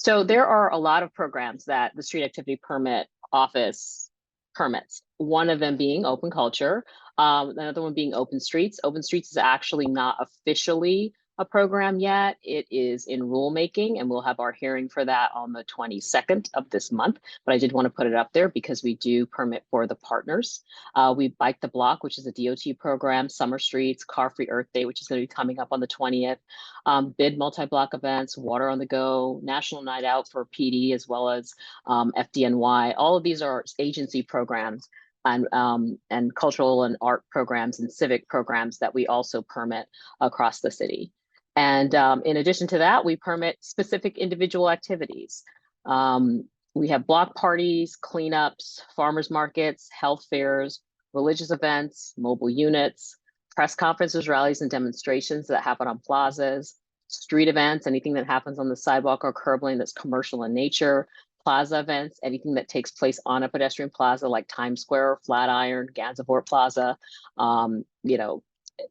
So there are a lot of programs that the street activity permit office permits. One of them being open culture, another one being open streets. Open streets is actually not officially a program yet. It is in rulemaking, and we'll have our hearing for that on the 22nd of this month. But I did want to put it up there because we do permit for the partners. We Bike the Block, which is a DOT program, Summer Streets, Car Free Earth Day, which is going to be coming up on the 20th, bid multi-block events, Water on the Go, National Night Out for PD, as well as FDNY. All of these are agency programs and cultural and art programs and civic programs that we also permit across the city. And in addition to that, we permit specific individual activities. We have block parties, cleanups, farmers markets, health fairs, religious events, mobile units, press conferences, rallies, and demonstrations that happen on plazas, street events, anything that happens on the sidewalk or curb lane that's commercial in nature, plaza events, anything that takes place on a pedestrian plaza like Times Square, Flatiron, Gansevoort Plaza, you know,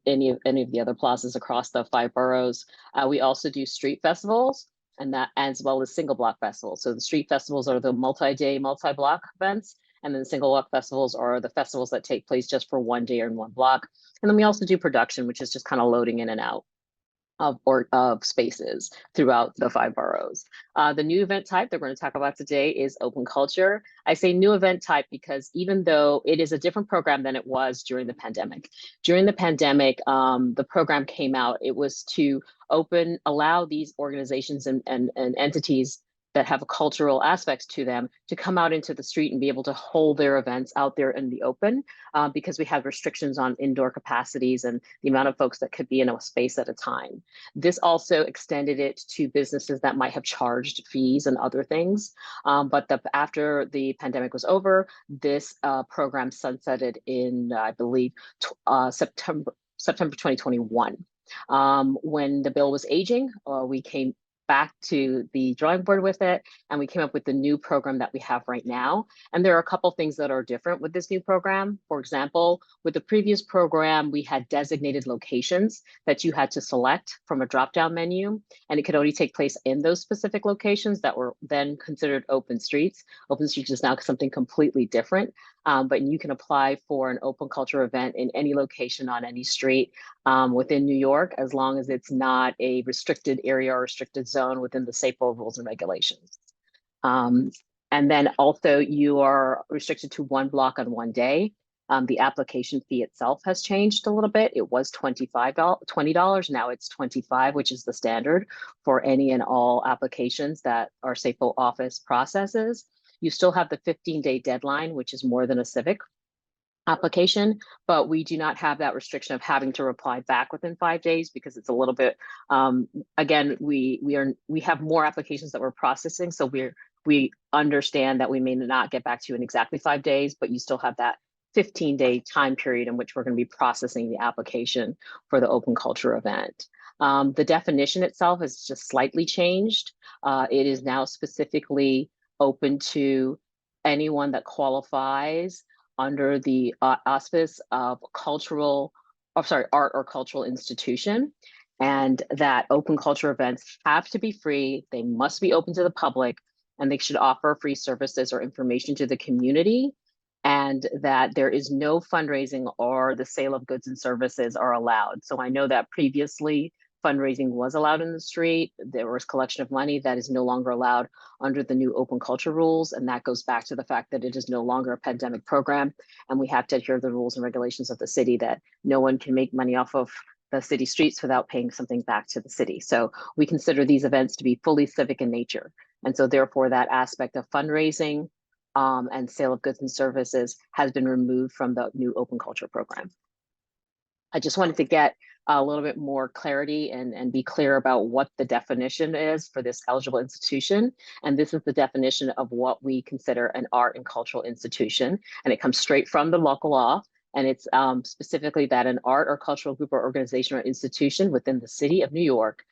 any of the other plazas across the 5 boroughs. We also do street festivals, and that as well as single block festivals. So the street festivals are the multi-day, multi-block events, and then the single block festivals are the festivals that take place just for one day or in one block. And then we also do production, which is just kind of loading in and out of spaces throughout the 5 boroughs. The new event type that we're going to talk about today is open culture. I say new event type because even though it is a different program than it was during the pandemic. During the pandemic, the program came out, it was to allow these organizations and entities that have cultural aspects to them to come out into the street and be able to hold their events out there in the open, because we have restrictions on indoor capacities and the amount of folks that could be in a space at a time. This also extended it to businesses that might have charged fees and other things. But after the pandemic was over, this program sunsetted in, I believe, September 2021. When the bill was aging, we came back to the drawing board with it, and we came up with the new program that we have right now. And there are a couple things that are different with this new program. For example, with the previous program, we had designated locations that you had to select from a drop-down menu, and it could only take place in those specific locations that were then considered open streets. Open streets is now something completely different, but you can apply for an open culture event in any location on any street within New York, as long as it's not a restricted area or restricted zone within the SAFO rules and regulations. And then also you are restricted to 1 block on 1 day. The application fee itself has changed a little bit. It was $20, now it's $25, which is the standard for any and all applications that our SAFO office processes. You still have the 15-day deadline, which is more than a civic application, but we do not have that restriction of having to reply back within 5 days, because it's a little bit, again, we have more applications that we're processing. So we understand that we may not get back to you in exactly 5 days, but you still have that 15-day time period in which we're going to be processing the application for the open culture event. The definition itself is just slightly changed. It is now specifically open to anyone that qualifies under the auspice of art or cultural institution, and that open culture events have to be free, they must be open to the public, and they should offer free services or information to the community, and that there is no fundraising or the sale of goods and services are allowed. So I know that previously fundraising was allowed in the street. There was collection of money that is no longer allowed under the new open culture rules. And that goes back to the fact that it is no longer a pandemic program. And we have to adhere to the rules and regulations of the city that no one can make money off of the city streets without paying something back to the city. So we consider these events to be fully civic in nature. And so therefore that aspect of fundraising and sale of goods and services has been removed from the new open culture program. I just wanted to get a little bit more clarity and be clear about what the definition is for this eligible institution. And this is the definition of what we consider an art and cultural institution. And it comes straight from the local law. And it's specifically that an art or cultural group or organization or institution within the city of New York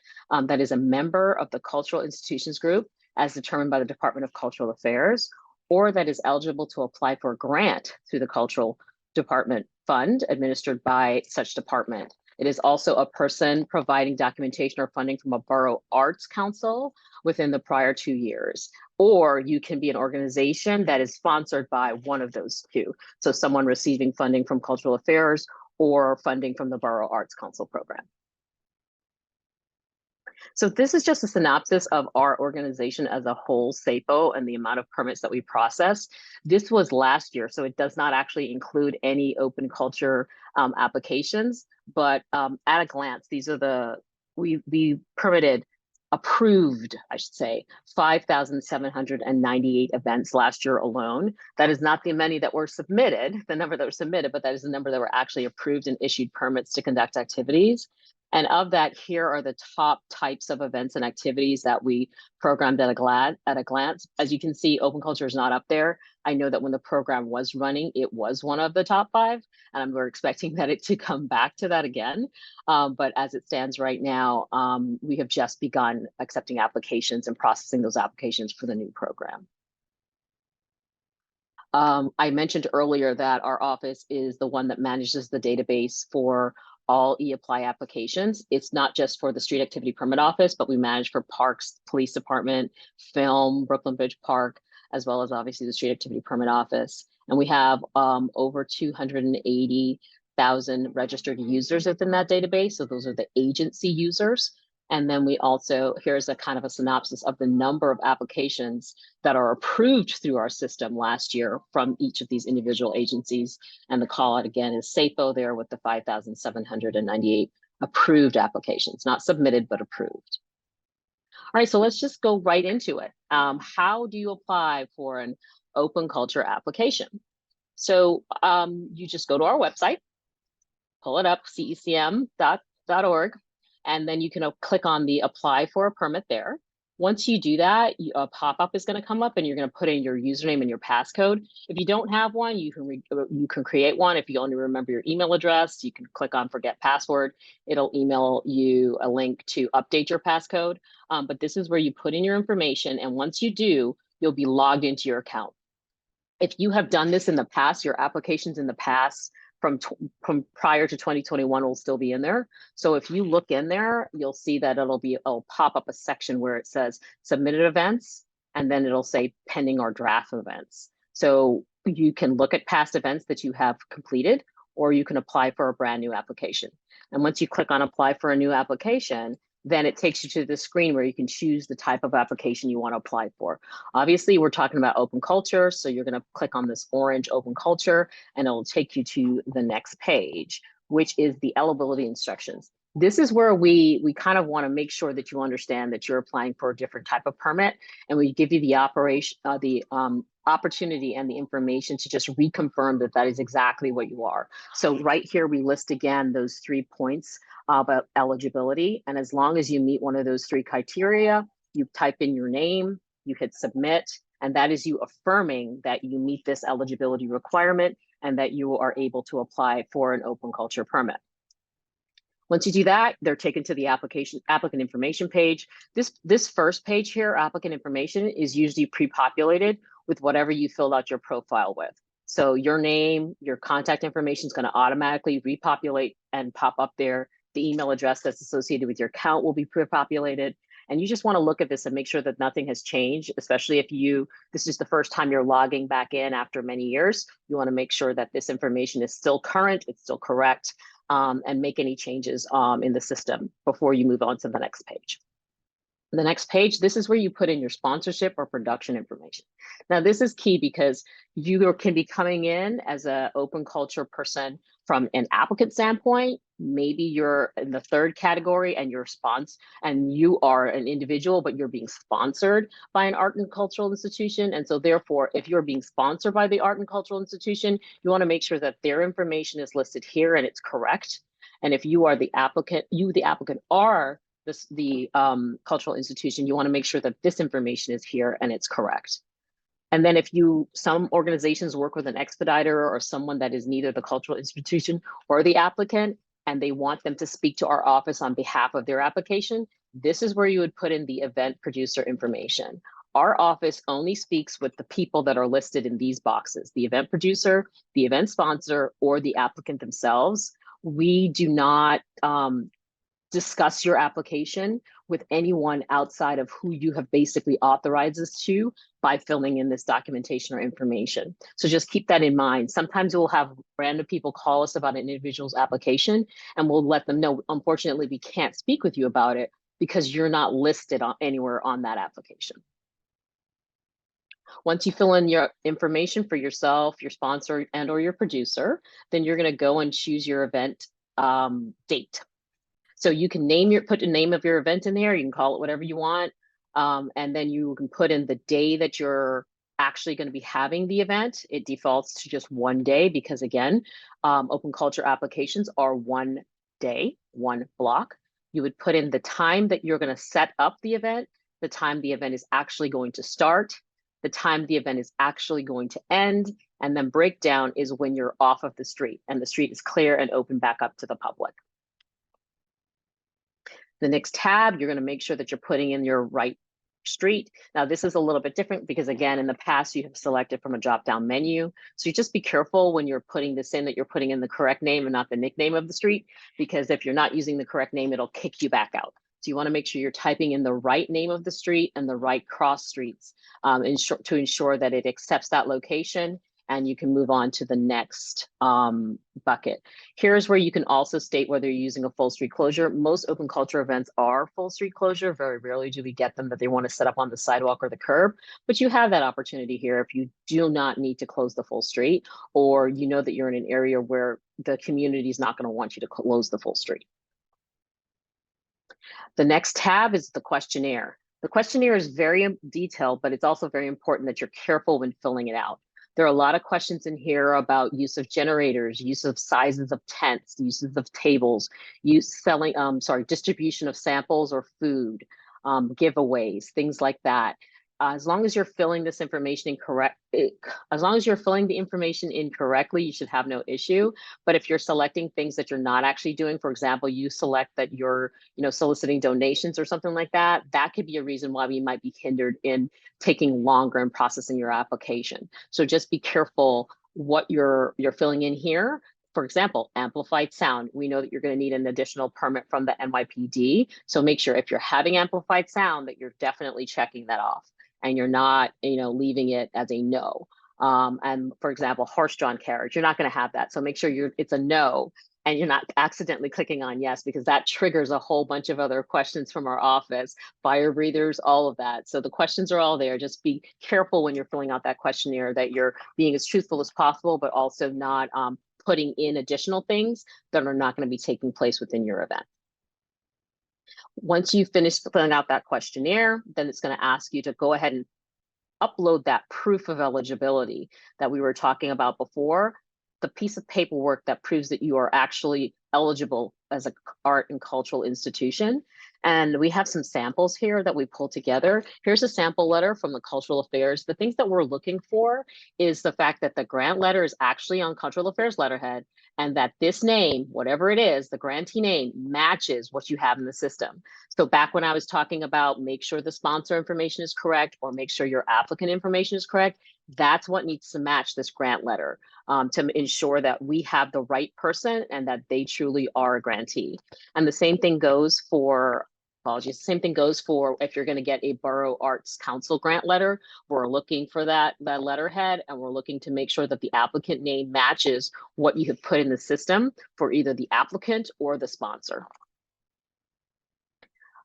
that is a member of the cultural institutions group as determined by the Department of Cultural Affairs, or that is eligible to apply for a grant through the Cultural Department fund administered by such department. It is also a person providing documentation or funding from a borough arts council within the prior 2 years. Or you can be an organization that is sponsored by one of those two. So someone receiving funding from cultural affairs or funding from the borough arts council program. So this is just a synopsis of our organization as a whole, SAPO, and the amount of permits that we process. This was last year, so it does not actually include any open culture applications, but at a glance, these are we permitted, approved, I should say, 5,798 events last year alone. That is not the many that were submitted, the number that were submitted, but that is the number that were actually approved and issued permits to conduct activities. And of that, here are the top types of events and activities that we programmed at a glance. As you can see, open culture is not up there. I know that when the program was running, it was one of the top 5, and we're expecting that it to come back to that again. But as it stands right now, we have just begun accepting applications and processing those applications for the new program. I mentioned earlier that our office is the one that manages the database for all e-apply applications. It's not just for the street activity permit office, but we manage for parks, police department, film, Brooklyn Bridge Park, as well as obviously the street activity permit office. And we have over 280,000 registered users within that database. So those are the agency users. And then we also, here's a kind of a synopsis of the number of applications that are approved through our system last year from each of these individual agencies. And the call out again is SAPO there with the 5,798 approved applications, not submitted, but approved. All right, so let's just go right into it. How do you apply for an open culture application? So you just go to our website, pull it up, cecm.org. And then you can click on the apply for a permit there. Once you do that, a pop-up is going to come up and you're going to put in your username and your passcode. If you don't have one, you can create one. If you only remember your email address, you can click on forget password. It'll email you a link to update your passcode. But this is where you put in your information. And once you do, you'll be logged into your account. If you have done this in the past, your applications in the past from prior to 2021 will still be in there. So if you look in there, you'll see that it'll pop up a section where it says submitted events, and then it'll say pending or draft events. So you can look at past events that you have completed, or you can apply for a brand new application. And once you click on apply for a new application, then it takes you to the screen where you can choose the type of application you want to apply for. Obviously, we're talking about open culture, so you're going to click on this orange open culture, and it'll take you to the next page, which is the eligibility instructions. This is where we kind of want to make sure that you understand that you're applying for a different type of permit, and we give you the opportunity and the information to just reconfirm that that is exactly what you are. So right here, we list again those 3 points about eligibility. And as long as you meet one of those 3 criteria, you type in your name, you hit submit, and that is you affirming that you meet this eligibility requirement and that you are able to apply for an open culture permit. Once you do that, they're taken to the applicant information page. This first page here, applicant information, is usually pre-populated with whatever you filled out your profile with. So your name, your contact information is going to automatically repopulate and pop up there. The email address that's associated with your account will be pre-populated. And you just want to look at this and make sure that nothing has changed, especially if this is the first time you're logging back in after many years. You want to make sure that this information is still current, it's still correct, and make any changes in the system before you move on to the next page. The next page, this is where you put in your sponsorship or production information. Now, this is key because you can be coming in as an open culture person from an applicant standpoint. Maybe you're in the 3rd category and you are an individual, but you're being sponsored by an art and cultural institution. And so therefore, if you're being sponsored by the art and cultural institution, you want to make sure that their information is listed here and it's correct. And if you are the applicant, are the cultural institution, you want to make sure that this information is here and it's correct. And then if some organizations work with an expediter or someone that is neither the cultural institution or the applicant, and they want them to speak to our office on behalf of their application, this is where you would put in the event producer information. Our office only speaks with the people that are listed in these boxes, the event producer, the event sponsor, or the applicant themselves. We do not discuss your application with anyone outside of who you have basically authorized us to by filling in this documentation or information. So just keep that in mind. Sometimes we'll have random people call us about an individual's application, and we'll let them know, unfortunately, we can't speak with you about it because you're not listed on anywhere on that application. Once you fill in your information for yourself, your sponsor, and or your producer, then you're going to go and choose your event date. So you can put the name of your event in there. You can call it whatever you want. And then you can put in the day that you're actually going to be having the event. It defaults to just one day because, again, open culture applications are one day, one block. You would put in the time that you're going to set up the event, the time the event is actually going to start, the time the event is actually going to end, and then breakdown is when you're off of the street and the street is clear and open back up to the public. The next tab, you're going to make sure that you're putting in your right street. Now, this is a little bit different because, again, in the past, you have selected from a drop-down menu. So you just be careful when you're putting this in that you're putting in the correct name and not the nickname of the street, because if you're not using the correct name, it'll kick you back out. So you want to make sure you're typing in the right name of the street and the right cross streets to ensure that it accepts that location, and you can move on to the next bucket. Here's where you can also state whether you're using a full street closure. Most open culture events are full street closure. Very rarely do we get them that they want to set up on the sidewalk or the curb, but you have that opportunity here if you do not need to close the full street, or you know that you're in an area where the community is not going to want you to close the full street. The next tab is the questionnaire. The questionnaire is very detailed, but it's also very important that you're careful when filling it out. There are a lot of questions in here about use of generators, use of sizes of tents, uses of tables, distribution of samples or food, giveaways, things like that. As long as you're filling this information as long as you're filling the information in correctly, you should have no issue. But if you're selecting things that you're not actually doing, for example, you select that you're, soliciting donations or something like that, that could be a reason why we might be hindered in taking longer and processing your application. So just be careful what you're filling in here. For example, amplified sound. We know that you're going to need an additional permit from the NYPD. So make sure if you're having amplified sound that you're definitely checking that off and you're not, leaving it as a no. And for example, horse-drawn carriage, you're not going to have that. So make sure it's a no and you're not accidentally clicking on yes, because that triggers a whole bunch of other questions from our office, fire breathers, all of that. So the questions are all there. Just be careful when you're filling out that questionnaire that you're being as truthful as possible, but also not putting in additional things that are not going to be taking place within your event. Once you finish filling out that questionnaire, then it's going to ask you to go ahead and upload that proof of eligibility that we were talking about before, the piece of paperwork that proves that you are actually eligible as an art and cultural institution. And we have some samples here that we pulled together. Here's a sample letter from the Cultural Affairs. The things that we're looking for is the fact that the grant letter is actually on Cultural Affairs letterhead, and that this name, whatever it is, the grantee name, matches what you have in the system. So back when I was talking about make sure the sponsor information is correct or make sure your applicant information is correct, that's what needs to match this grant letter to ensure that we have the right person and that they truly are a grantee. And the same thing goes for, apologies, the same thing goes for if you're going to get a Borough Arts Council grant letter. We're looking for that letterhead, and we're looking to make sure that the applicant name matches what you have put in the system for either the applicant or the sponsor.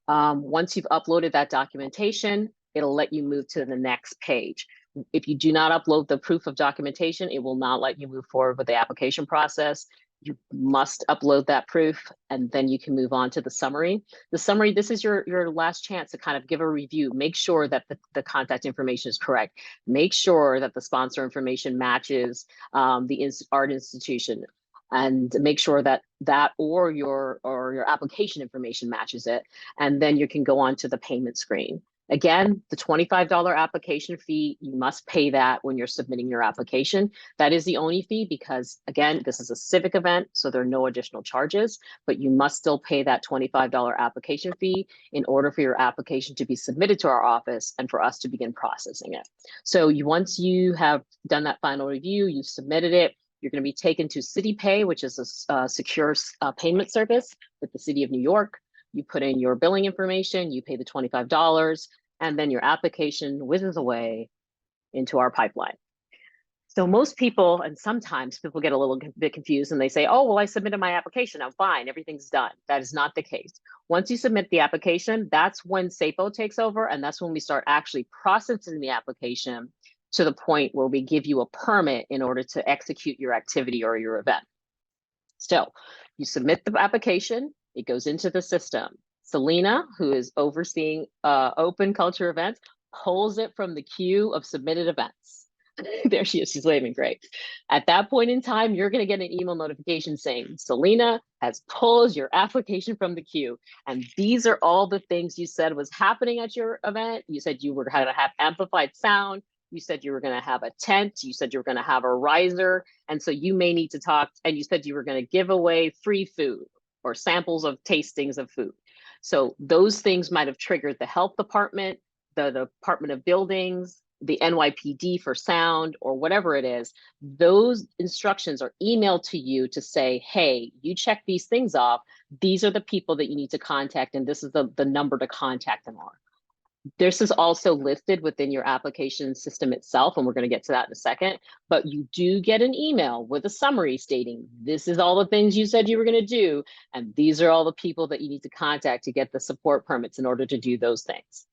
Once you've uploaded that documentation, it'll let you move to the next page. If you do not upload the proof of documentation, it will not let you move forward with the application process. You must upload that proof, and then you can move on to the summary. The summary, this is your last chance to kind of give a review. Make sure that the contact information is correct. Make sure that the sponsor information matches the art institution, and make sure that or your application information matches it. And then you can go on to the payment screen. Again, the $25 application fee, you must pay that when you're submitting your application. That is the only fee because, again, this is a civic event, so there are no additional charges, but you must still pay that $25 application fee in order for your application to be submitted to our office and for us to begin processing it. So once you have done that final review, you've submitted it, you're going to be taken to CityPay, which is a secure payment service with the City of New York. You put in your billing information, you pay the $25, and then your application whizzes away into our pipeline. So most people, and sometimes people get a little bit confused and they say, oh, well, I submitted my application, I'm fine, everything's done. That is not the case. Once you submit the application, that's when SAPO takes over, and that's when we start actually processing the application to the point where we give you a permit in order to execute your activity or your event. So you submit the application, it goes into the system. Selena, who is overseeing open culture events, pulls it from the queue of submitted events. There she is, she's waving, great. At that point in time, you're gonna get an email notification saying, Selena has pulled your application from the queue. And these are all the things you said was happening at your event. You said you were gonna have amplified sound. You said you were gonna have a tent. You said you were gonna have a riser. And so you may need to talk, and you said you were gonna give away free food or samples of tastings of food. So those things might have triggered the health department, the Department of Buildings, the NYPD for sound, or whatever it is. Those instructions are emailed to you to say, hey, you check these things off. These are the people that you need to contact, and this is the number to contact them on. This is also listed within your application system itself, and we're going to get to that in a second. But you do get an email with a summary stating, this is all the things you said you were going to do, and these are all the people that you need to contact to get the support permits in order to do those things.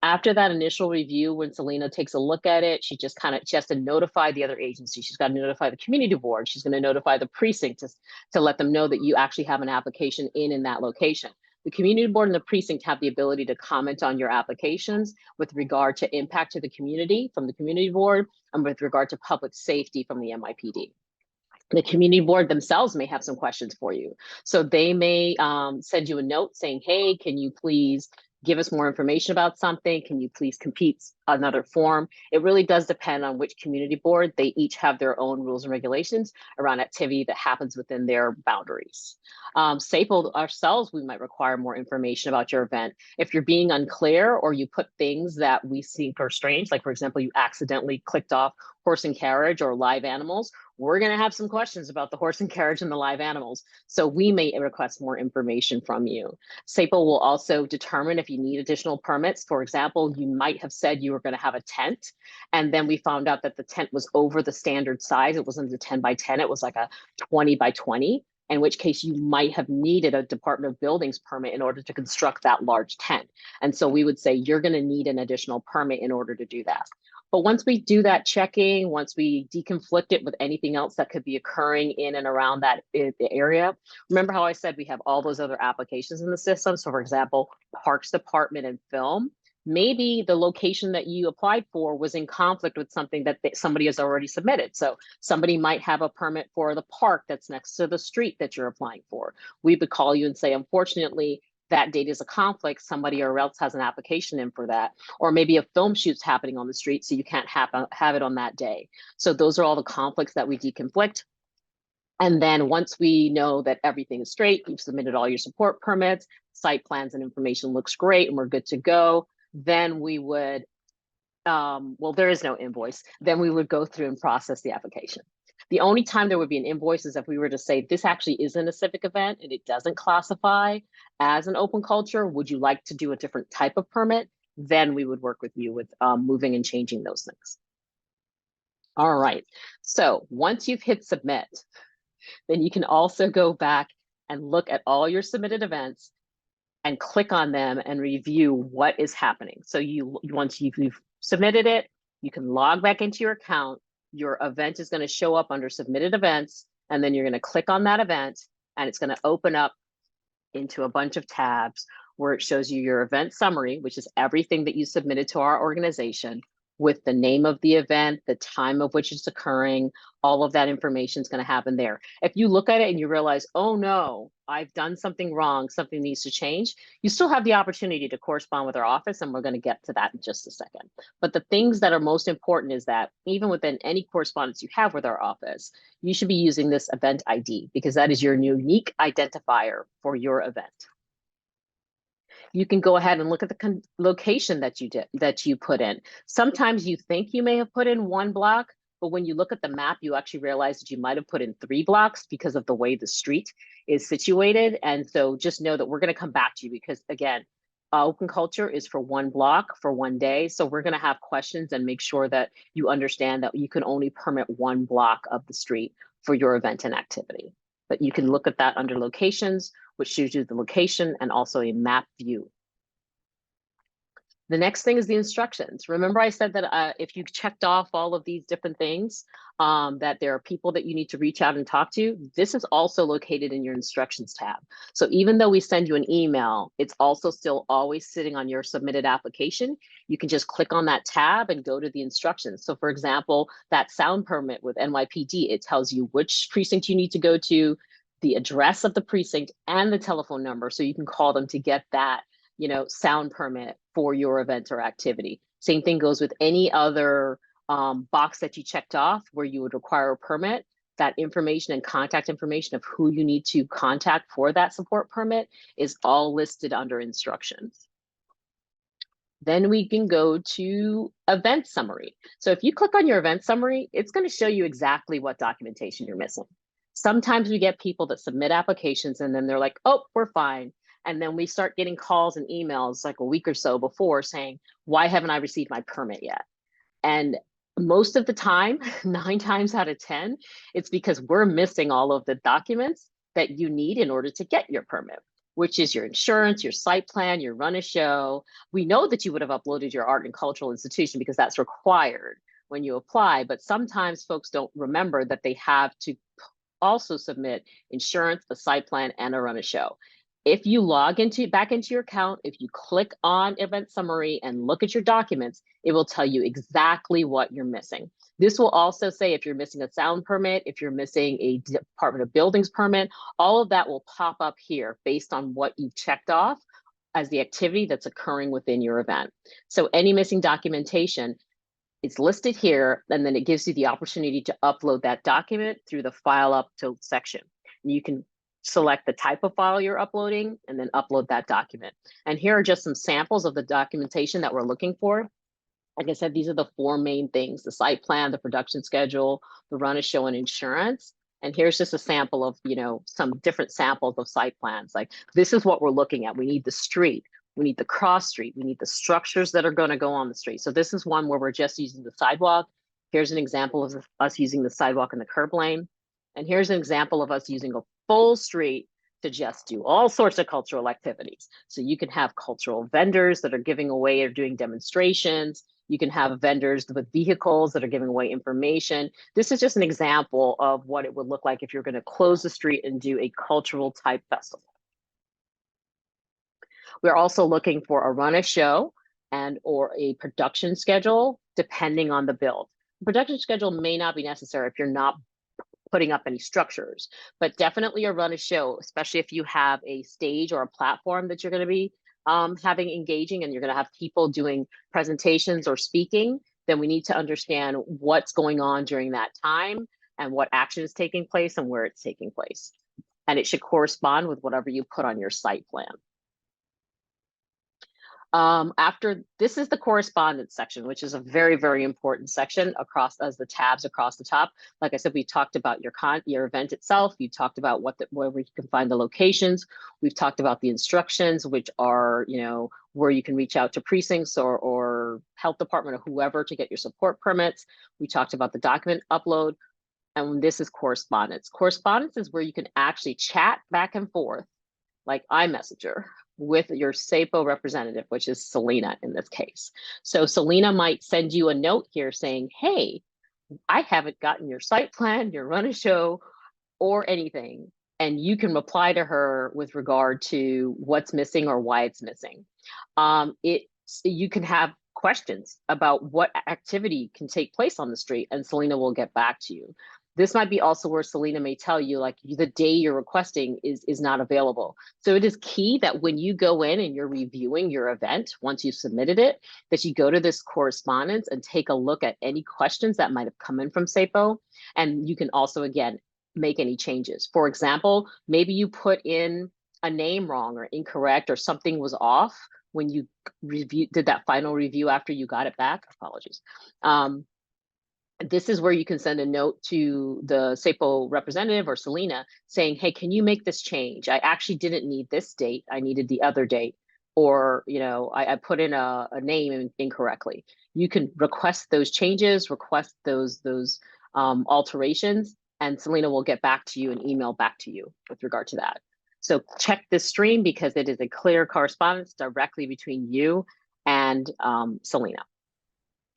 After that initial review, when Selena takes a look at it, she has to notify the other agency. She's got to notify the community board. She's going to notify the precinct to let them know that you actually have an application in that location. The community board and the precinct have the ability to comment on your applications with regard to impact to the community from the community board, and with regard to public safety from the NYPD. The community board themselves may have some questions for you. So they may send you a note saying, hey, can you please give us more information about something? Can you please complete another form? It really does depend on which community board. They each have their own rules and regulations around activity that happens within their boundaries. SAPO ourselves, we might require more information about your event. If you're being unclear or you put things that we think are strange, like for example, you accidentally clicked off horse and carriage or live animals, we're going to have some questions about the horse and carriage and the live animals. So we may request more information from you. SAPO will also determine if you need additional permits. For example, you might have said you were going to have a tent, and then we found out that the tent was over the standard size. It wasn't a 10 by 10, it was like a 20 by 20, in which case you might have needed a Department of Buildings permit in order to construct that large tent. And so we would say you're going to need an additional permit in order to do that. But once we do that checking, once we deconflict it with anything else that could be occurring in and around that area, remember how I said we have all those other applications in the system? So for example, Parks Department and Film, maybe the location that you applied for was in conflict with something that somebody has already submitted. So somebody might have a permit for the park that's next to the street that you're applying for. We would call you and say, unfortunately, that date is a conflict, somebody or else has an application in for that. Or maybe a film shoot's happening on the street, so you can't have it on that day. So those are all the conflicts that we deconflict. And then once we know that everything is straight, you've submitted all your support permits, site plans and information looks great, and we're good to go, then we would, well, there is no invoice. Then we would go through and process the application. The only time there would be an invoice is if we were to say, this actually isn't a civic event and it doesn't classify as an open culture. Would you like to do a different type of permit? Then we would work with you with moving and changing those things. All right, so once you've hit submit, then you can also go back and look at all your submitted events and click on them and review what is happening. So once you've submitted it, you can log back into your account. Your event is going to show up under submitted events, and then you're going to click on that event, and it's going to open up into a bunch of tabs where it shows you your event summary, which is everything that you submitted to our organization, with the name of the event, the time of which it's occurring, all of that information is going to happen there. If you look at it and you realize, oh no, I've done something wrong, something needs to change, you still have the opportunity to correspond with our office, and we're going to get to that in just a second. But the things that are most important is that even within any correspondence you have with our office, you should be using this event ID, because that is your unique identifier for your event. You can go ahead and look at the location that you put in. Sometimes you think you may have put in one block, but when you look at the map, you actually realize that you might have put in 3 blocks because of the way the street is situated. And so just know that we're going to come back to you because, again, open culture is for 1 block for 1 day. So we're going to have questions and make sure that you understand that you can only permit 1 block of the street for your event and activity. But you can look at that under locations, which shows you the location and also a map view. The next thing is the instructions. Remember I said that if you checked off all of these different things, that there are people that you need to reach out and talk to, this is also located in your instructions tab. So even though we send you an email, it's also still always sitting on your submitted application. You can just click on that tab and go to the instructions. So for example, that sound permit with NYPD, it tells you which precinct you need to go to, the address of the precinct, and the telephone number. So you can call them to get that sound permit for your event or activity. Same thing goes with any other box that you checked off where you would require a permit. That information and contact information of who you need to contact for that support permit is all listed under instructions. Then we can go to event summary. So if you click on your event summary, it's going to show you exactly what documentation you're missing. Sometimes we get people that submit applications and then they're like, oh, we're fine. And then we start getting calls and emails like a week or so before saying, why haven't I received my permit yet? And most of the time, 9 times out of 10, it's because we're missing all of the documents that you need in order to get your permit, which is your insurance, your site plan, your run a show. We know that you would have uploaded your art and cultural institution because that's required when you apply, but sometimes folks don't remember that they have to also submit insurance, a site plan, and a run a show. If you log back into your account, if you click on event summary and look at your documents, it will tell you exactly what you're missing. This will also say if you're missing a sound permit, if you're missing a Department of Buildings permit, all of that will pop up here based on what you've checked off as the activity that's occurring within your event. So any missing documentation, it's listed here, and then it gives you the opportunity to upload that document through the file up to section. And you can select the type of file you're uploading and then upload that document. And here are just some samples of the documentation that we're looking for. Like I said, these are the 4 main things: the site plan, the production schedule, the run a show, and insurance. And here's just a sample of, some different samples of site plans. Like, this is what we're looking at. We need the street. We need the cross street. We need the structures that are going to go on the street. So this is one where we're just using the sidewalk. Here's an example of us using the sidewalk and the curb lane. And here's an example of us using a full street to just do all sorts of cultural activities. So you can have cultural vendors that are giving away or doing demonstrations. You can have vendors with vehicles that are giving away information. This is just an example of what it would look like if you're going to close the street and do a cultural type festival. We're also looking for a run a show and or a production schedule, depending on the build. Production schedule may not be necessary if you're not putting up any structures, but definitely a run a show, especially if you have a stage or a platform that you're going to be having engaging and you're going to have people doing presentations or speaking, then we need to understand what's going on during that time and what action is taking place and where it's taking place. And it should correspond with whatever you put on your site plan. After this is the correspondence section, which is a very, very important section across as the tabs across the top. Like I said, we talked about your event itself. You talked about where we can find the locations. We've talked about the instructions, which are, where you can reach out to precincts or health department or whoever to get your support permits. We talked about the document upload. And this is correspondence. Correspondence is where you can actually chat back and forth, like iMessenger, with your SAPO representative, which is Selena in this case. So Selena might send you a note here saying, hey, I haven't gotten your site plan, your run a show, or anything. And you can reply to her with regard to what's missing or why it's missing. You can have questions about what activity can take place on the street, and Selena will get back to you. This might be also where Selena may tell you, like, the day you're requesting is not available. So it is key that when you go in and you're reviewing your event, once you've submitted it, that you go to this correspondence and take a look at any questions that might have come in from SAPO. And you can also, again, make any changes. For example, maybe you put in a name wrong or incorrect or something was off when you did that final review after you got it back. Apologies. this is where you can send a note to the SAPO representative or Selena saying, hey, can you make this change? I actually didn't need this date. I needed the other date. Or, I put in a name incorrectly. You can request those changes, request those alterations, and Selena will get back to you and email back to you with regard to that. So check this stream because it is a clear correspondence directly between you and Selena.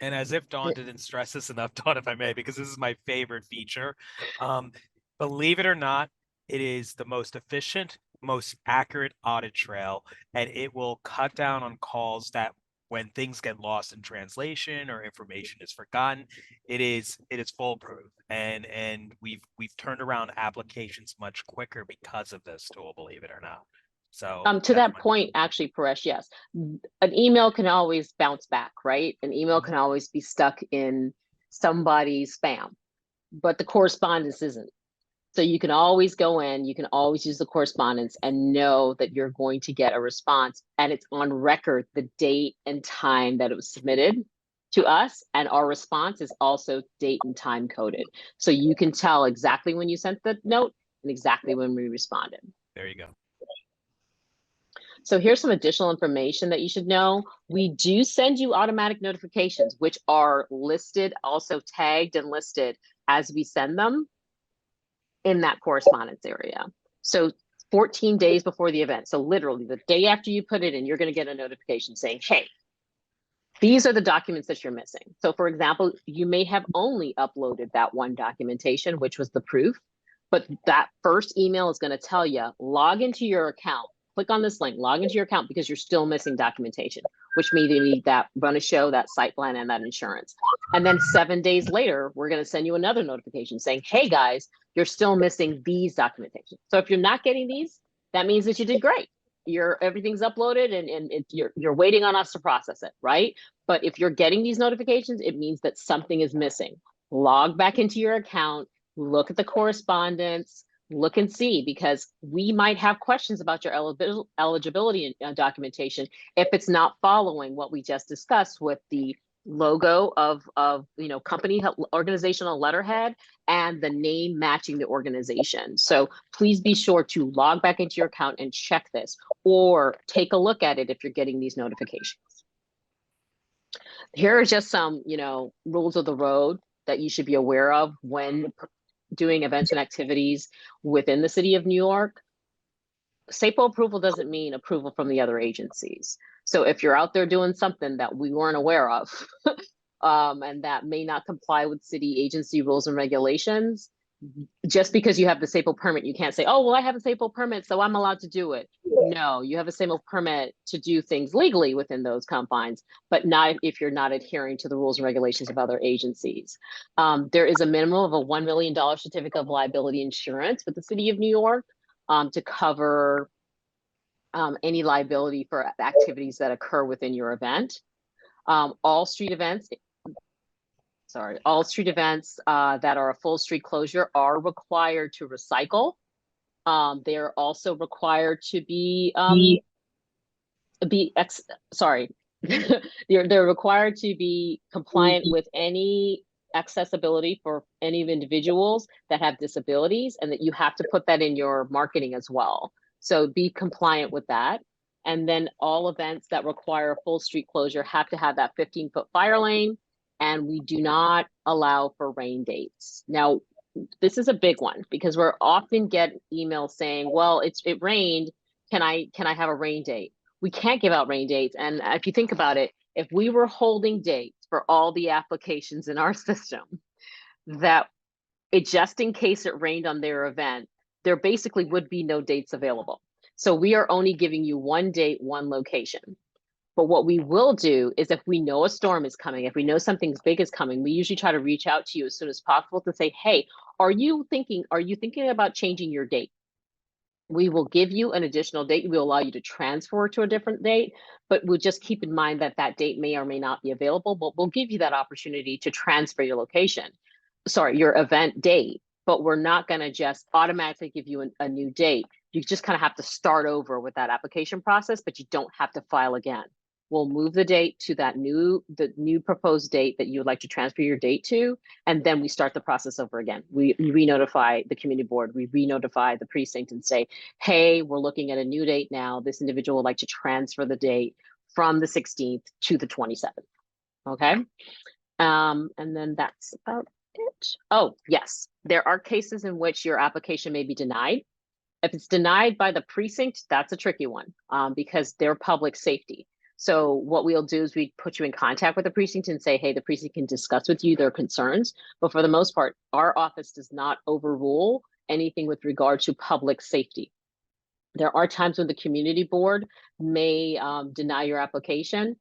And as if Dawn didn't stress this enough, Dawn, if I may, because this is my favorite feature. Believe it or not, it is the most efficient, most accurate audit trail, and it will cut down on calls that when things get lost in translation or information is forgotten. It is foolproof, and we've turned around applications much quicker because of this tool, believe it or not. So to that point, actually, Paresh, yes, an email can always bounce back, right? An email can always be stuck in somebody's spam, but the correspondence isn't. So you can always go in, you can always use the correspondence and know that you're going to get a response, and it's on record, the date and time that it was submitted to us, and our response is also date and time coded. So you can tell exactly when you sent the note and exactly when we responded. There you go. So here's some additional information that you should know. We do send you automatic notifications, which are listed, also tagged and listed as we send them in that correspondence area. So 14 days before the event. So literally the day after you put it in, you're going to get a notification saying, hey, these are the documents that you're missing. So for example, you may have only uploaded that one documentation, which was the proof, but that first email is going to tell you, log into your account. Click on this link, log into your account because you're still missing documentation, which means you need that run a show, that site plan, and that insurance. And then 7 days later, we're going to send you another notification saying, hey guys, you're still missing these documentation. So if you're not getting these, that means that you did great. Everything's uploaded and you're waiting on us to process it, right? But if you're getting these notifications, it means that something is missing. Log back into your account, look at the correspondence, look and see, because we might have questions about your eligibility documentation if it's not following what we just discussed with the logo of company organizational letterhead and the name matching the organization. So please be sure to log back into your account and check this, or take a look at it if you're getting these notifications. Here are just some rules of the road that you should be aware of when doing events and activities within the city of New York. SAPO approval doesn't mean approval from the other agencies. So if you're out there doing something that we weren't aware of and that may not comply with city agency rules and regulations, just because you have the SAPO permit, you can't say, oh, well, I have a SAPO permit, so I'm allowed to do it. No, you have a SAPO permit to do things legally within those confines, but not if you're not adhering to the rules and regulations of other agencies. There is a minimum of a $1 million certificate of liability insurance with the city of New York to cover any liability for activities that occur within your event. All street events that are a full street closure are required to recycle. They're also required to they're required to be compliant with any accessibility for any individuals that have disabilities, and that you have to put that in your marketing as well. So be compliant with that. And then all events that require full street closure have to have that 15-foot fire lane, and we do not allow for rain dates. Now, this is a big one because we're often get emails saying, well, it rained, can I have a rain date? We can't give out rain dates. And if you think about it, if we were holding dates for all the applications in our system, that just in case it rained on their event, there basically would be no dates available. So we are only giving you one date, one location. But what we will do is if we know a storm is coming, if we know something big is coming, we usually try to reach out to you as soon as possible to say, hey, are you thinking about changing your date? We will give you an additional date. We'll allow you to transfer to a different date, but we'll just keep in mind that that date may or may not be available, but we'll give you that opportunity to transfer your your event date, but we're not gonna just automatically give you a new date. You just kind of have to start over with that application process, but you don't have to file again. We'll move the date to the new proposed date that you would like to transfer your date to, and then we start the process over again. We re-notify the community board, we re-notify the precinct and say, hey, we're looking at a new date now. This individual would like to transfer the date from the 16th to the 27th. Okay. And then that's about it. Oh, yes. There are cases in which your application may be denied. If it's denied by the precinct, that's a tricky one because they're public safety. So what we'll do is we put you in contact with the precinct and say, hey, the precinct can discuss with you their concerns. But for the most part, our office does not overrule anything with regard to public safety. There are times when the community board may deny your application.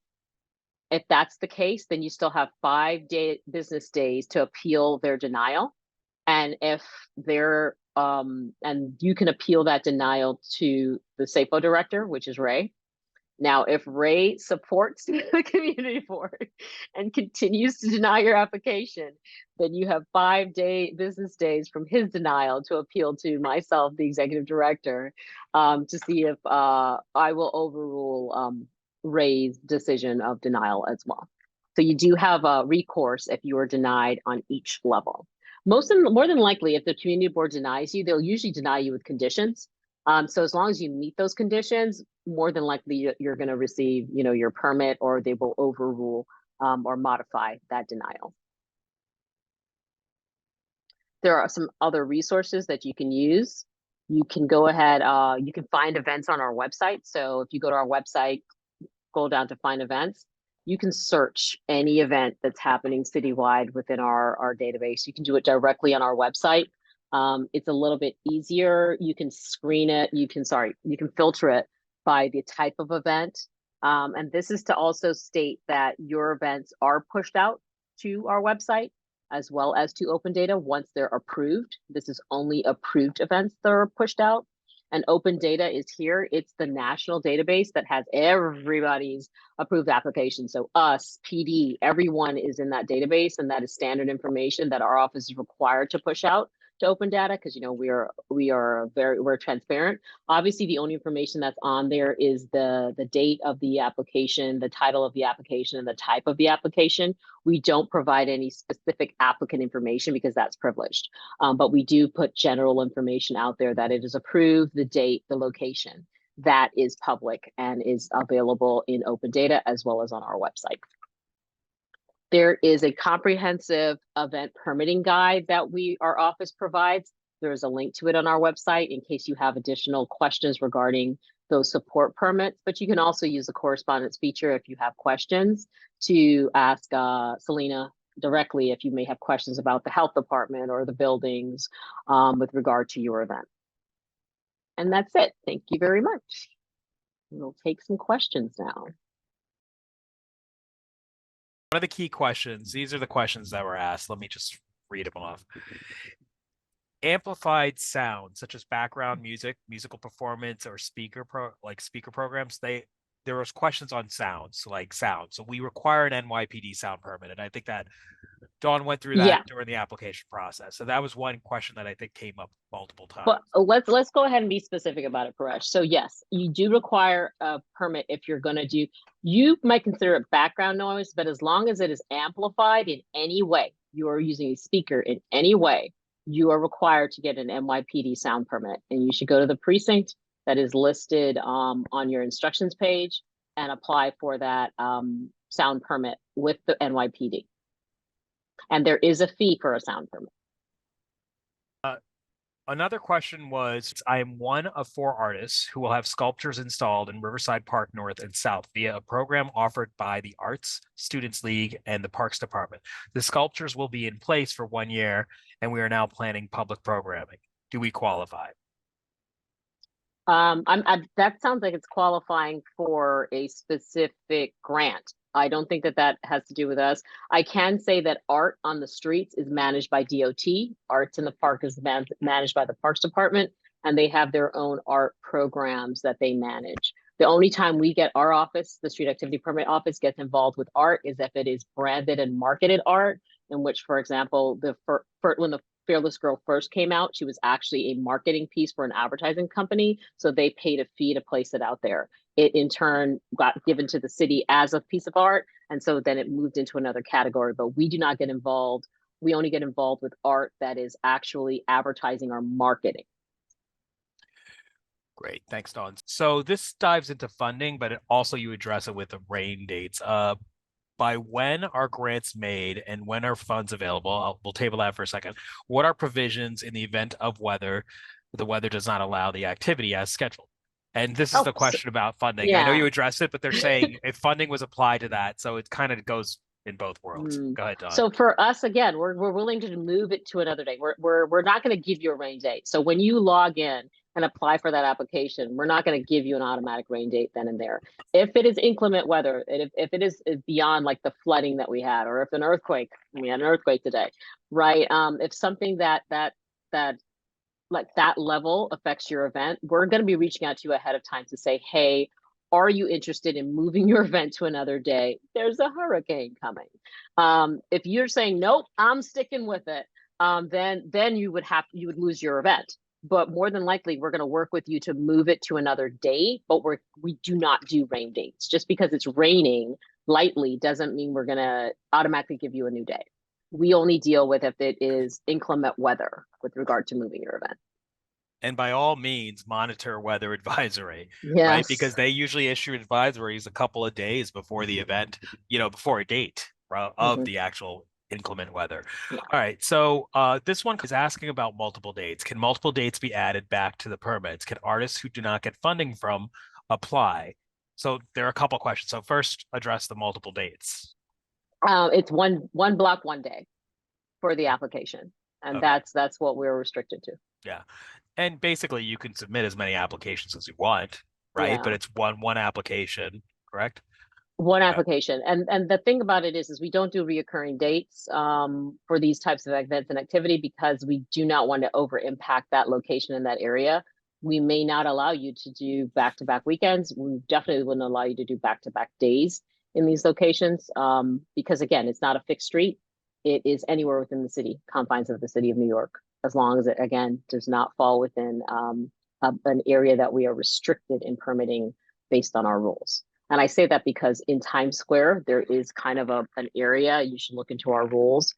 If that's the case, then you still have 5 business days to appeal their denial. And if they're and you can appeal that denial to the SAFO director, which is Ray. Now, if Ray supports the community board and continues to deny your application, then you have 5 business days from his denial to appeal to myself, the executive director, to see if I will overrule Ray's decision of denial as well. So you do have a recourse if you are denied on each level. More than likely, if the community board denies you, they'll usually deny you with conditions. So as long as you meet those conditions, more than likely you're going to receive, your permit, or they will overrule or modify that denial. There are some other resources that you can use. You can go ahead, you can find events on our website. So if you go to our website, go down to find events, you can search any event that's happening citywide within our database. You can do it directly on our website. It's a little bit easier. You can screen it. You can filter it by the type of event. And this is to also state that your events are pushed out to our website as well as to Open Data once they're approved. This is only approved events that are pushed out. And Open Data is here. It's the national database that has everybody's approved application. So us, PD, everyone is in that database, and that is standard information that our office is required to push out to Open Data because we're transparent. Obviously, the only information that's on there is the date of the application, the title of the application, and the type of the application. We don't provide any specific applicant information because that's privileged. But we do put general information out there that it is approved, the date, the location. That is public and is available in Open Data as well as on our website. There is a comprehensive event permitting guide that our office provides. There's a link to it on our website in case you have additional questions regarding those support permits, but you can also use the correspondence feature if you have questions to ask Selena directly if you may have questions about the health department or the buildings with regard to your event. And that's it. Thank you very much. We'll take some questions now. One of the key questions, these are the questions that were asked. Let me just read them off. Amplified sound, such as background music, musical performance, or speaker programs, there was questions on sounds, like sound. So we require an NYPD sound permit. And I think that Dawn went through that during the application process. So that was one question that I think came up multiple times. But let's go ahead and be specific about it, Paresh. So yes, you do require a permit if you're going to do, you might consider it background noise, but as long as it is amplified in any way, you are using a speaker in any way, you are required to get an NYPD sound permit. And you should go to the precinct that is listed on your instructions page and apply for that sound permit with the NYPD. And there is a fee for a sound permit. Another question was, I am one of 4 artists who will have sculptures installed in Riverside Park North and South via a program offered by the Arts Students League and the Parks Department. The sculptures will be in place for 1 year, and we are now planning public programming. Do we qualify? That sounds like it's qualifying for a specific grant. I don't think that has to do with us. I can say that art on the streets is managed by DOT. Arts in the park is managed by the Parks Department, and they have their own art programs that they manage. The only time we get our office, the Street Activity Permit Office, gets involved with art is if it is branded and marketed art, in which, for example, when the Fearless Girl first came out, she was actually a marketing piece for an advertising company. So they paid a fee to place it out there. It in turn got given to the city as a piece of art. And so then it moved into another category, but we do not get involved. We only get involved with art that is actually advertising or marketing. Great, thanks, Dawn. So this dives into funding, but also you address it with the rain dates. By when are grants made and when are funds available? We'll table that for a second. What are provisions in the event of the weather does not allow the activity as scheduled? And this is Oh, the question about funding. I know yeah. you addressed it, but they're saying if funding was applied to that, so it kind of goes in both worlds. Mm. Go ahead, Don. So for us, again, we're willing to move it to another day. We're not going to give you a rain date. So when you log in and apply for that application, we're not going to give you an automatic rain date then and there. If it is inclement weather, if it is beyond like the flooding that we had, or if an earthquake, we had an earthquake today, right? If something that like that level affects your event, we're going to be reaching out to you ahead of time to say, hey, are you interested in moving your event to another day? There's a hurricane coming. If you're saying, nope, I'm sticking with it, then you would lose your event. But more than likely, we're going to work with you to move it to another day, but we do not do rain dates. Just because it's raining lightly doesn't mean we're going to automatically give you a new day. We only deal with if it is inclement weather with regard to moving your event. And by all means, monitor weather advisory, right? Yes. Because they usually issue advisories a couple of days before the event, before a date of Mhm. the actual inclement weather. Yeah. All right. So this one is asking about multiple dates. Can multiple dates be added back to the permits? Can artists who do not get funding from apply? So there are a couple of questions. So first, address the multiple dates. It's one block, one day for the application, and Okay. that's what we're restricted to. Yeah. And basically you can submit as many applications as you want, right? Yeah. But it's one application, correct? One Okay. application, and the thing about it is we don't do reoccurring dates for these types of events and activity because we do not want to over impact that location in that area. We may not allow you to do back-to-back weekends. We definitely wouldn't allow you to do back-to-back days in these locations because again, it's not a fixed street. It is anywhere within the city confines of the city of New York, as long as it again does not fall within an area that we are restricted in permitting based on our rules. And I say that because in Times Square, there is kind of an area, you should look into our rules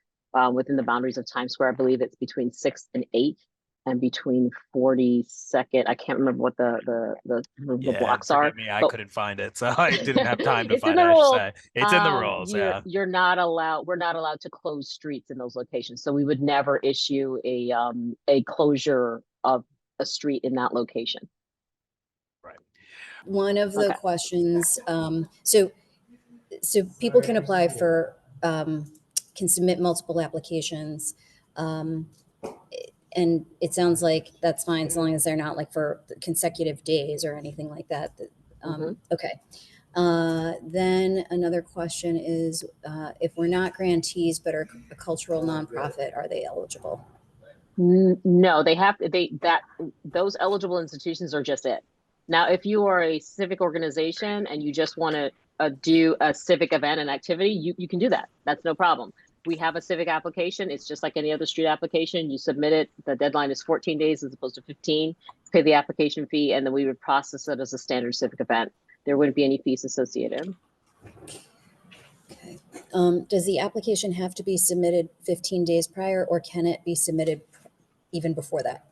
within the boundaries of Times Square. I believe it's between 6th and 8th and between 42nd. I can't remember what the Yeah, and blocks are, forgive me, I but couldn't find it, so I didn't have time to it's in find the it, I should rules. say. It's in the rules, yeah. You're not allowed, we're not allowed to close streets in those locations. So we would never issue a closure of a street in that location. Right. One of the Okay. questions, so people can apply for, can submit multiple applications. And it sounds like that's fine as long as they're not like for consecutive days or anything like that. Okay. Then another question is, if we're not grantees but are a cultural nonprofit, are they eligible? No, they have those eligible institutions are just it. Now, if you are a civic organization and you just want to do a civic event and activity, you can do that. That's no problem. We have a civic application. It's just like any other street application. You submit it. The deadline is 14 days as opposed to 15. Pay the application fee, and then we would process it as a standard civic event. There wouldn't be any fees associated. Okay. Does the application have to be submitted 15 days prior, or can it be submitted even before that?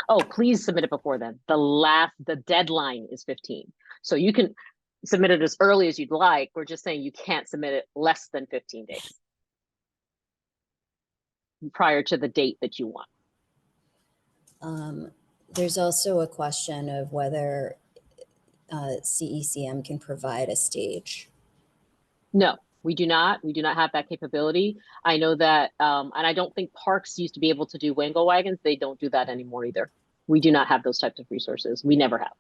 Oh, please submit it before then. The deadline is 15. So you can submit it as early as you'd like. We're just saying you can't submit it less than 15 days prior to the date that you want. There's also a question of whether CECM can provide a stage. No, we do not. We do not have that capability. I know that, and I don't think parks used to be able to do wango wagons. They don't do that anymore either. We do not have those types of resources. We never have.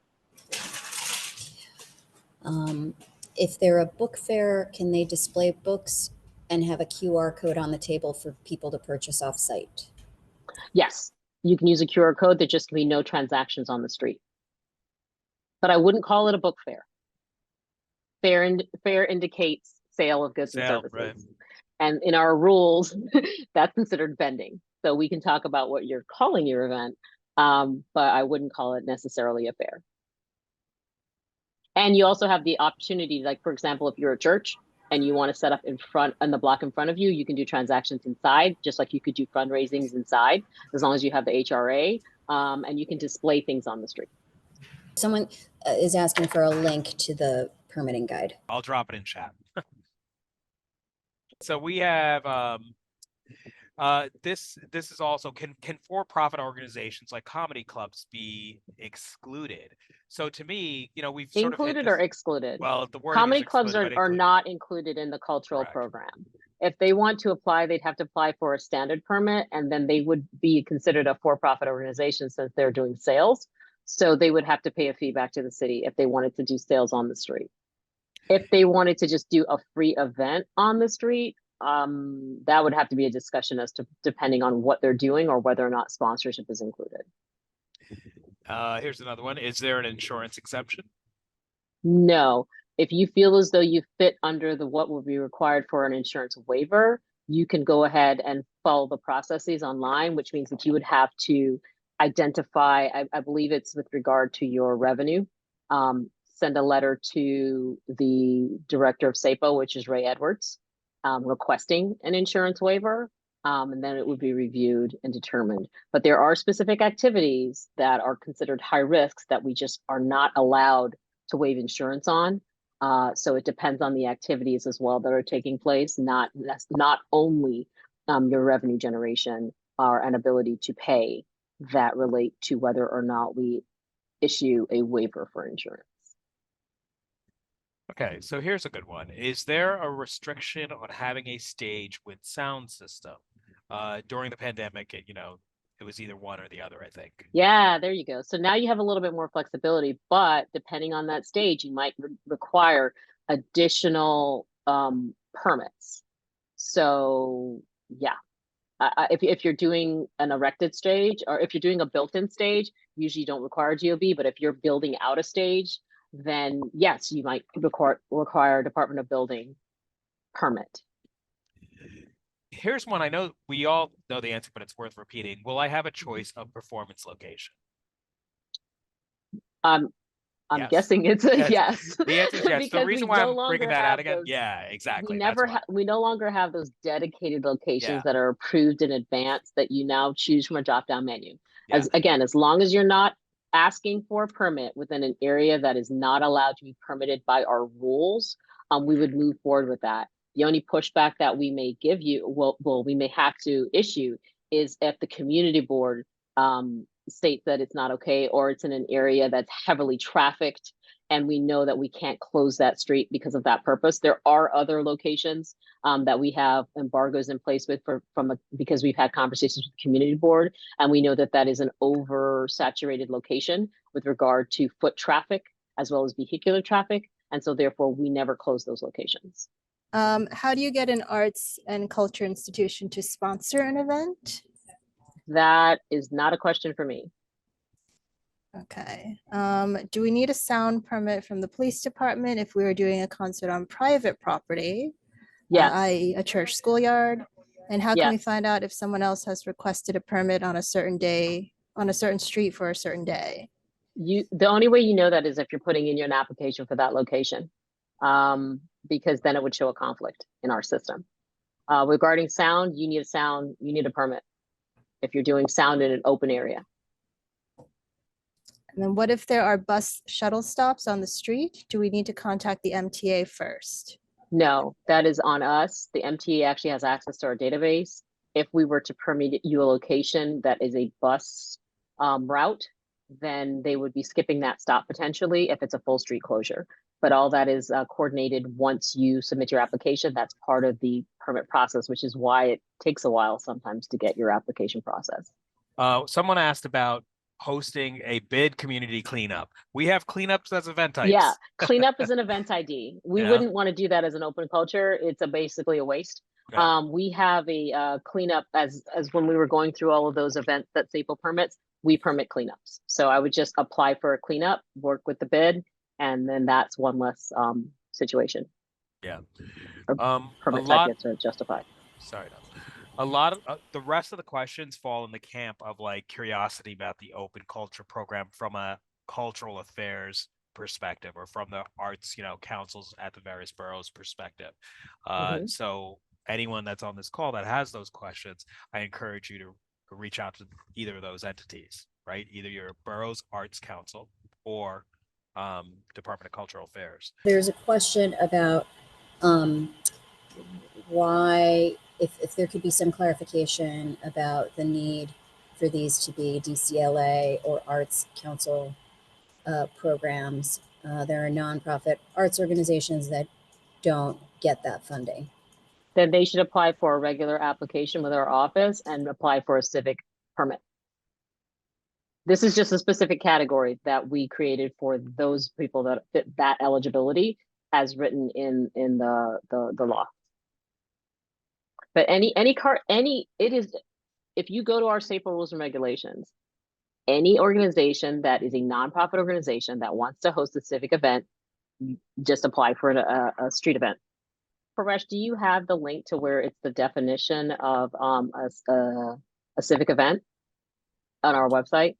If they're a book fair, can they display books and have a QR code on the table for people to purchase off site? Yes, you can use a QR code. There just can be no transactions on the street. But I wouldn't call it a book fair. Fair indicates sale of goods and services. Right. And in our rules, that's considered vending. So we can talk about what you're calling your event, but I wouldn't call it necessarily a fair. And you also have the opportunity, like, for example, if you're a church and you want to set up on the block in front of you, you can do transactions inside, just like you could do fundraisings inside, as long as you have the HRA, and you can display things on the street. Someone is asking for a link to the permitting guide. I'll drop it in chat. So we have this is also, can for-profit organizations like comedy clubs be excluded? So to me, you know, we've sort of hit Included this, or excluded? well, the word Comedy clubs are included. not included in the cultural Correct. program. If they want to apply, they'd have to apply for a standard permit, and then they would be considered a for-profit organization since they're doing sales. So they would have to pay a fee back to the city if they wanted to do sales on the street. If they wanted to just do a free event on the street, that would have to be a discussion as to depending on what they're doing or whether or not sponsorship is included. Here's another one. Is there an insurance exemption? No. If you feel as though you fit under what will be required for an insurance waiver, you can go ahead and follow the processes online, which means that you would have to identify, I believe it's with regard to your revenue, send a letter to the director of SAPO, which is Ray Edwards, requesting an insurance waiver, and then it would be reviewed and determined. But there are specific activities that are considered high risks that we just are not allowed to waive insurance on. So it depends on the activities as well that are taking place, not only your revenue generation or an ability to pay that relate to whether or not we issue a waiver for insurance. Okay, so here's a good one. Is there a restriction on having a stage with sound system? During the pandemic, it was either one or the other, I think. Yeah, there you go. So now you have a little bit more flexibility, but depending on that stage, you might require additional permits. So yeah, if you're doing an erected stage, or if you're doing a built-in stage, usually you don't require GOB, but if you're building out a stage, then yes, you might require a Department of Building permit. Here's one I know we all know the answer, but it's worth repeating. Will I have a choice of performance location? I'm Yes. guessing it's a yes. The answer is yes. The reason why I'm bringing that out again, those, yeah, exactly. We no longer have those dedicated locations Yeah. that are approved in advance that you now choose from a drop-down menu. Yeah. As long as you're not asking for a permit within an area that is not allowed to be permitted by our rules, we would move forward with that. The only pushback that we may give you, we may have to issue, is if the community board states that it's not okay, or it's in an area that's heavily trafficked and we know that we can't close that street because of that purpose. There are other locations that we have embargoes in place with because we've had conversations with the community board, and we know that that is an oversaturated location with regard to foot traffic as well as vehicular traffic, and so therefore we never close those locations. How do you get an arts and culture institution to sponsor an event? That is not a question for me. Okay. Do we need a sound permit from the police department if we were doing a concert on private property? Yes. I.e. a church schoolyard? And how can we Yes. find out if someone else has requested a permit on a certain day, on a certain street for a certain day? The only way you know that is if you're putting in an application for that location, because then it would show a conflict in our system. Regarding sound, you need a permit if you're doing sound in an open area. And then what if there are bus shuttle stops on the street? Do we need to contact the MTA first? No, that is on us. The MTA actually has access to our database. If we were to permit you a location that is a bus route, then they would be skipping that stop potentially if it's a full street closure. But all that is coordinated once you submit your application. That's part of the permit process, which is why it takes a while sometimes to get your application process. Someone asked about hosting a bid community cleanup. We have cleanups as event types. Yeah, cleanup is an event ID. We Yeah. wouldn't want to do that as an open culture. It's basically a waste. Yeah. We have a cleanup as when we were going through all of those events that SAPO permits, we permit cleanups. So I would just apply for a cleanup, work with the bid, and then that's one less situation. Yeah. Or A permit type lot. gets justified. Sorry. A lot of the rest of the questions fall in the camp of like curiosity about the open culture program from a cultural affairs perspective or from the arts, councils at the various boroughs perspective. Mhm. So anyone that's on this call that has those questions, I encourage you to reach out to either of those entities, right? Either your borough's arts council or Department of Cultural Affairs. There's a question about why, if there could be some clarification about the need for these to be DCLA or Arts Council programs. There are nonprofit arts organizations that don't get that funding. Then they should apply for a regular application with our office and apply for a civic permit. This is just a specific category that we created for those people that fit that eligibility as written in the law. But if you go to our SAFER rules and regulations, any organization that is a nonprofit organization that wants to host a civic event, just apply for a street event. Paresh, do you have the link to where it's the definition of a civic event on our website?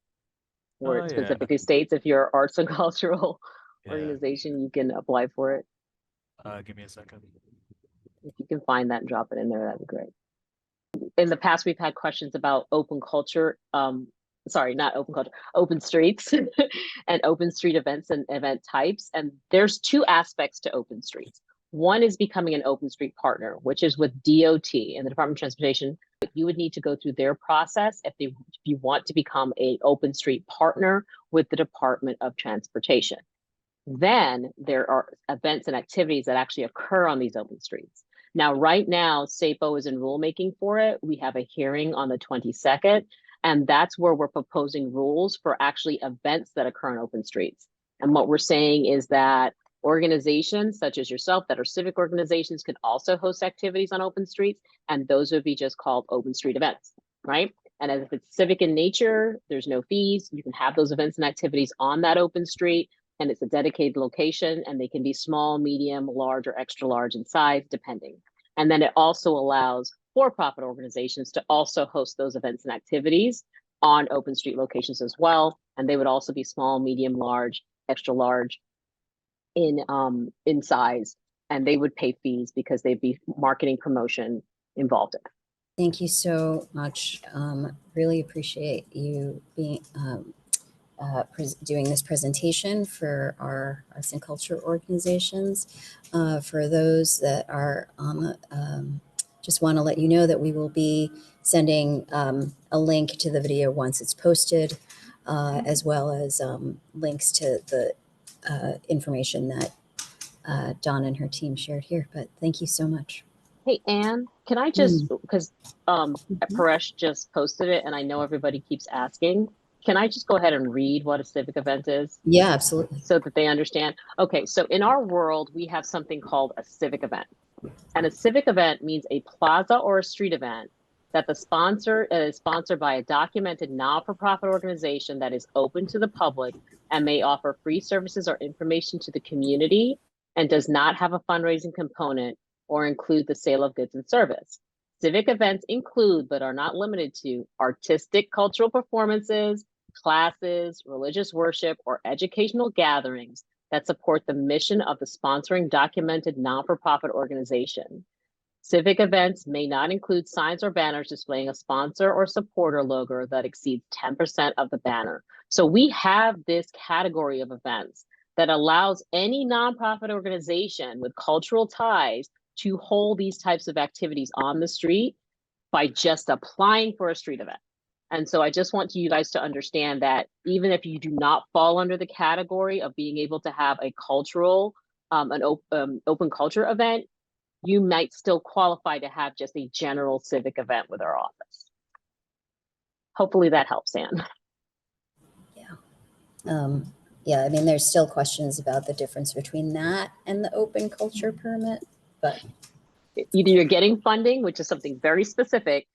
Where it specifically states if you're an arts and cultural organization, you can apply for it. Give me a second. If you can find that and drop it in there, that'd be great. In the past, we've had questions about open culture. Sorry, not open culture, open streets and open street events and event types. And there's two aspects to open streets. One is becoming an open street partner, which is with DOT and the Department of Transportation. You would need to go through their process if you want to become an open street partner with the Department of Transportation. Then there are events and activities that actually occur on these open streets. Now, right now, SAPO is in rulemaking for it. We have a hearing on the 22nd, and that's where we're proposing rules for actually events that occur on open streets. And what we're saying is that organizations such as yourself that are civic organizations can also host activities on open streets, and those would be just called open street events, right? And if it's civic in nature, there's no fees. You can have those events and activities on that open street, and it's a dedicated location, and they can be small, medium, large, or extra large in size, depending. And then it also allows for-profit organizations to also host those events and activities on open street locations as well. And they would also be small, medium, large, extra large in size, and they would pay fees because they'd be marketing promotion involved in it. Thank you so much. Really appreciate you being doing this presentation for our arts and culture organizations. For those that are just want to let you know that we will be sending a link to the video once it's posted, as well as links to the information that Dawn and her team shared here. But thank you so much. Hey, Anne, can I just, because Paresh just posted it and I know everybody keeps asking, can I just go ahead and read what a civic event is? Yeah, absolutely. So that they understand. Okay, so in our world, we have something called a civic event. And a civic event means a plaza or a street event that the sponsor is sponsored by a documented not-for-profit organization that is open to the public and may offer free services or information to the community and does not have a fundraising component or include the sale of goods and service. Civic events include, but are not limited to, artistic cultural performances, classes, religious worship, or educational gatherings that support the mission of the sponsoring documented non-for-profit organization. Civic events may not include signs or banners displaying a sponsor or supporter logo that exceeds 10% of the banner. So we have this category of events that allows any nonprofit organization with cultural ties to hold these types of activities on the street by just applying for a street event. And so I just want you guys to understand that even if you do not fall under the category of being able to have a cultural, open culture event, you might still qualify to have just a general civic event with our office. Hopefully that helps, Anne. Yeah. Yeah, I mean, there's still questions about the difference between that and the open culture permit, but either you're getting funding, which is something very specific,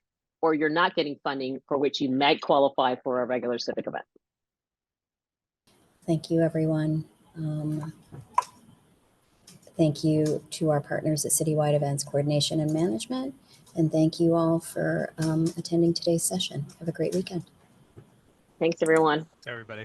or you're not getting funding for which you might qualify for a regular civic event. Thank you, everyone. Thank you to our partners at Citywide Events Coordination and Management. And thank you all for attending today's session. Have a great weekend. Thanks, everyone. Everybody.